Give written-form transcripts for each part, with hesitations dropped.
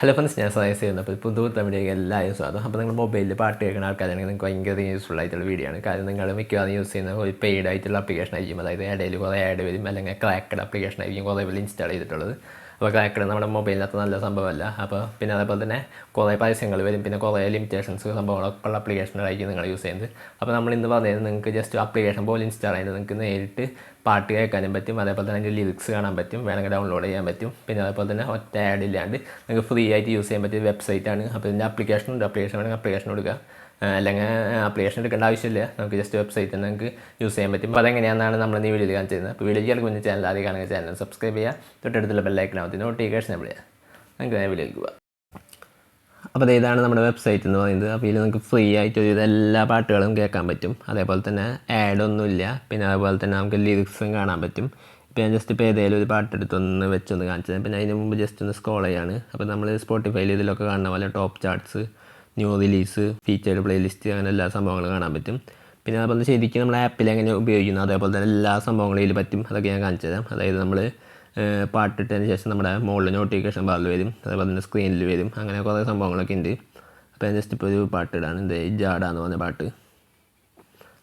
Hello friends, ഞാൻ suggest ചെയ്യുന്നത് അപ്പോൾ പുതു തമിഴിലേക്ക് എല്ലാവരും സ്വാഗതം. അപ്പോൾ നിങ്ങൾ മൊബൈലിൽ പാട്ട് കേൾക്കുന്ന ആൾക്കാരാണെങ്കിൽ നിങ്ങൾക്ക് ഭയങ്കര യൂസ്ഫുൾ ആയിട്ടുള്ള വീഡിയോ ആണ്. കാരണം നിങ്ങൾ മിക്കവാറും യൂസ് ചെയ്യുന്ന ഒരു പെയ്ഡ് ആയിട്ടുള്ള ആപ്ലിക്കേഷൻ ആയിരിക്കും. അതായത് ഇടയിൽ കുറേ ആഡ് വരും, അല്ലെങ്കിൽ ക്രാക്കഡ് ആപ്ലിക്കേഷൻ ആയിരിക്കും കുറേ പേര് ഇൻസ്റ്റാൾ ചെയ്തിട്ടുള്ളത്. അപ്പോൾ ക്രാക്കഡ് നമ്മുടെ മൊബൈലിനകത്ത് നല്ല സംഭവമല്ല. അപ്പോൾ പിന്നെ അതേപോലെ തന്നെ കുറേ പരസ്യങ്ങൾ വരും, പിന്നെ കുറേ ലിമിറ്റേഷൻസ് സംഭവങ്ങളൊക്കെ ഉള്ള ആപ്ലിക്കേഷനുകളായിരിക്കും നിങ്ങൾ യൂസ് ചെയ്യുന്നത്. അപ്പോൾ നമ്മൾ ഇന്ന് പറയുന്നത് നിങ്ങൾക്ക് ജസ്റ്റ് ആപ്ലിക്കേഷൻ പോലെ ഇൻസ്റ്റാൾ ചെയ്ത് നിങ്ങൾക്ക് നേരിട്ട് പാട്ട് കേൾക്കാനും പറ്റും. അതേപോലെ തന്നെ അതിൻ്റെ ലിറിക്സ് കാണാൻ പറ്റും, വേണമെങ്കിൽ ഡൗൺലോഡ് ചെയ്യാൻ പറ്റും. പിന്നെ അതേപോലെ തന്നെ ഒറ്റ ആഡ് ഇല്ലാണ്ട് നിങ്ങൾക്ക് ഫ്രീ ആയിട്ട് യൂസ് ചെയ്യാൻ പറ്റിയ വെബ്സൈറ്റാണ്. അപ്പോൾ ഇതിൻ്റെ ആപ്ലിക്കേഷൻ ഉണ്ട്, ആപ്ലിക്കേഷൻ വേണമെങ്കിൽ ആപ്ലിക്കേഷൻ എടുക്കുക, അല്ലെങ്കിൽ ആപ്ലിക്കേഷൻ എടുക്കേണ്ട ആവശ്യമില്ല. നമുക്ക് ജസ്റ്റ് വെബ്സൈറ്റ് തന്നെ നിങ്ങൾക്ക് യൂസ് ചെയ്യാൻ പറ്റും. അപ്പോൾ അതെങ്ങനെയാണെന്നാണ് നമ്മൾ ഈ വീഡിയോയിൽ കാണിച്ചു തരുന്നത്. അപ്പോൾ വീഡിയോ ചെയ്യാൻ കുഞ്ഞ് ചാനൽ ആദ്യം കാണുന്ന ചാനൽ സബ്സ്ക്രൈബ് ചെയ്യുക, തൊട്ടടുത്തുള്ള ബെല്ലൈക്കനാവത്തി നോട്ടിഫിക്കേഷൻ നമ്മൾ ചെയ്യുക. നമുക്ക് വീഡിയോയിലേക്ക് പോകാം. അപ്പോൾ ഇതാണ് നമ്മുടെ വെബ്സൈറ്റ് എന്ന് പറയുന്നത്. അപ്പോൾ ഇതിൽ നമുക്ക് ഫ്രീ ആയിട്ട് എല്ലാ പാട്ടുകളും കേൾക്കാൻ പറ്റും. അതേപോലെ തന്നെ ആഡൊന്നുമില്ല. പിന്നെ അതുപോലെ തന്നെ നമുക്ക് ലിറിക്സും കാണാൻ പറ്റും. ഇപ്പോൾ ഞാൻ ജസ്റ്റ് ഇപ്പോൾ ഏതെങ്കിലും ഒരു പാട്ടെടുത്തൊന്ന് വെച്ചൊന്ന് കാണിച്ചത്. പിന്നെ അതിന് മുമ്പ് ജസ്റ്റ് ഒന്ന് സ്ക്രോൾ ചെയ്യാണ്. അപ്പോൾ നമ്മൾ സ്പോട്ടിഫൈയിൽ ഇതിലൊക്കെ കാണുന്ന പോലെ top charts, new release, featured playlist, അങ്ങനെ എല്ലാ സംഭവങ്ങളും കാണാൻ പറ്റും. പിന്നെ അതുപോലെ ശരിക്കും നമ്മൾ ആപ്പിൽ എങ്ങനെ ഉപയോഗിക്കുന്നു അതേപോലെ തന്നെ എല്ലാ സംഭവങ്ങളും ഇതിൽ പറ്റും. അതൊക്കെ ഞാൻ കാണിച്ചു തരാം. അതായത് നമ്മൾ പാട്ടിട്ടതിന് ശേഷം നമ്മുടെ മുകളിൽ നോട്ടിഫിക്കേഷൻ ബാറിൽ വരും, അതേപോലെ തന്നെ സ്ക്രീനിൽ വരും, അങ്ങനെ കുറേ സംഭവങ്ങളൊക്കെ ഉണ്ട്. അപ്പോൾ ഞാൻ ജസ്റ്റ് ഇപ്പോൾ ഒരു പാട്ടിടാണ്, ഇത് ജാഡ എന്ന് പറഞ്ഞ പാട്ട്.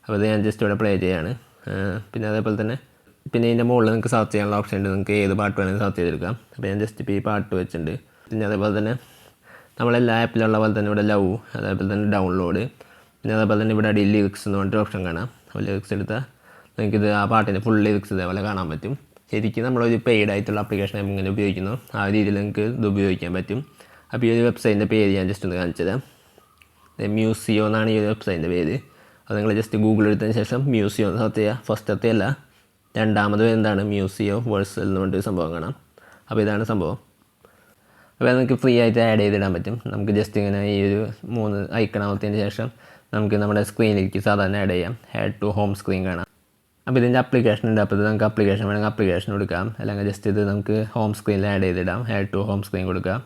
അപ്പോൾ ഇത് ഞാൻ ജസ്റ്റ് ഇവിടെ പ്ലേ ചെയ്യാണ്. പിന്നെ അതേപോലെ തന്നെ പിന്നെ ഇതിൻ്റെ മുകളിൽ നിങ്ങൾക്ക് സെർച്ച് ചെയ്യാനുള്ള ഓപ്ഷൻ ഉണ്ട്, നിങ്ങൾക്ക് ഏത് പാട്ട് വേണമെങ്കിൽ സെർച്ച് ചെയ്തെടുക്കാം. അപ്പോൾ ഞാൻ ജസ്റ്റ് ഇപ്പോൾ ഈ പാട്ട് വെച്ചിട്ടുണ്ട്. പിന്നെ അതേപോലെ തന്നെ നമ്മളെല്ലാ ആപ്പിലുള്ള പോലെ തന്നെ ഇവിടെ ലവ്, അതേപോലെ തന്നെ ഡൗൺലോഡ്, പിന്നെ അതേപോലെ തന്നെ ഇവിടെ അടിയിൽ ലിറിക്സ് എന്ന് പറഞ്ഞിട്ട് ഓപ്ഷൻ കാണാം. അപ്പോൾ ലിറിക്സ് എടുത്താൽ നിങ്ങൾക്കിത് ആ പാട്ടിൻ്റെ ഫുൾ ലിറിക്സ് ഇതേപോലെ കാണാൻ പറ്റും. ശരിക്കും നമ്മളൊരു പെയ്ഡ് ആയിട്ടുള്ള ആപ്ലിക്കേഷൻ എങ്ങനെ ഉപയോഗിക്കുന്നു ആ രീതിയിൽ നിങ്ങൾക്ക് ഇത് ഉപയോഗിക്കാൻ പറ്റും. അപ്പോൾ ഈ ഒരു വെബ്സൈറ്റിൻ്റെ പേര് ഞാൻ ജസ്റ്റ് ഒന്ന് കാണിച്ചു തരാം. മ്യൂസിയോ എന്നാണ് ഈ ഒരു വെബ്സൈറ്റിൻ്റെ പേര്. അത് നിങ്ങൾ ജസ്റ്റ് ഗൂഗിൾ എടുത്തതിന് ശേഷം മ്യൂസിയോ സെർച്ച് ചെയ്യുക. ഫസ്റ്റത്തെ അല്ല, രണ്ടാമത് എന്താണ് മ്യൂസിയോ വേഴ്സൽ എന്ന് പറഞ്ഞിട്ട് സംഭവം കാണാം. അപ്പോൾ ഇതാണ് സംഭവം. അപ്പോൾ നമുക്ക് ഫ്രീ ആയിട്ട് ആഡ് ചെയ്തിടാൻ പറ്റും. നമുക്ക് ജസ്റ്റ് ഇങ്ങനെ ഈ ഒരു 3 ഐക്കൺ അമർത്തിയതിന് ശേഷം നമുക്ക് നമ്മുടെ സ്ക്രീനിലേക്ക് സാധാരണ ആഡ് ചെയ്യാം. ആഡ് ടു ഹോം സ്ക്രീൻ കാണാം. അപ്പോൾ ഇതിൻ്റെ ആപ്ലിക്കേഷൻ ഉണ്ട്. അപ്പോൾ ഇത് നമുക്ക് ആപ്ലിക്കേഷൻ വേണമെങ്കിൽ ആപ്ലിക്കേഷൻ കൊടുക്കാം, അല്ലെങ്കിൽ ജസ്റ്റ് ഇത് നമുക്ക് ഹോം സ്ക്രീനിൽ ആഡ് ചെയ്തിടാം. ആഡ് ടു ഹോം സ്ക്രീൻ കൊടുക്കാം.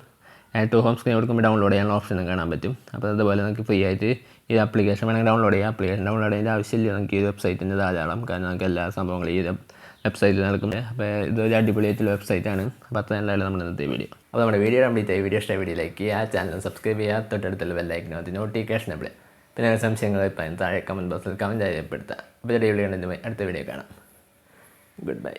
ആഡ് ടു ഹോം സ്ക്രീൻ കൊടുക്കുമ്പോൾ ഡൗൺലോഡ് ചെയ്യാനുള്ള ഓപ്ഷനും കാണാൻ പറ്റും. അപ്പോൾ അതുപോലെ നമുക്ക് ഫ്രീ ആയിട്ട് ഈ ആപ്ലിക്കേഷൻ വേണമെങ്കിൽ ഡൗൺലോഡ് ചെയ്യാം. ആപ്ലിക്കേഷൻ ഡൗൺലോഡ് ചെയ്യേണ്ട ആവശ്യമില്ല, നമുക്ക് ഈ വെബ്സൈറ്റിൻ്റെ ധാരാളം, കാരണം നമുക്ക് എല്ലാ സംഭവങ്ങളും ഈ വെബ്സൈറ്റിൽ നടക്കുന്നത്. അപ്പോൾ ഇതൊരു അടിപൊളിയായിട്ടുള്ള വെബ്സൈറ്റാണ്. അപ്പോൾ അത്ര നല്ലതാണ് നമ്മുടെ ഇന്നത്തെ വീഡിയോ. അപ്പോൾ നമ്മുടെ വീഡിയോ കംപ്ലീറ്റ് ആയി. വീഡിയോ ഇഷ്ടമായ വീഡിയോ ലൈക്ക് ചെയ്യുക, ചാനൽ സബ്സ്ക്രൈബ് ചെയ്യുക, തൊട്ടടുത്തുള്ള ബെല്ലൈക്കനകത്ത് നോട്ടിഫിക്കേഷൻ അപ്ലൈ. പിന്നെ സംശയങ്ങൾ ഇപ്പം താഴെ കമൻറ്റ് ബോക്സിൽ കമൻറ്റ് രേഖപ്പെടുത്തുക. അപ്പോൾ വീഡിയോ അടുത്ത വീഡിയോ കാണാം. Good bye.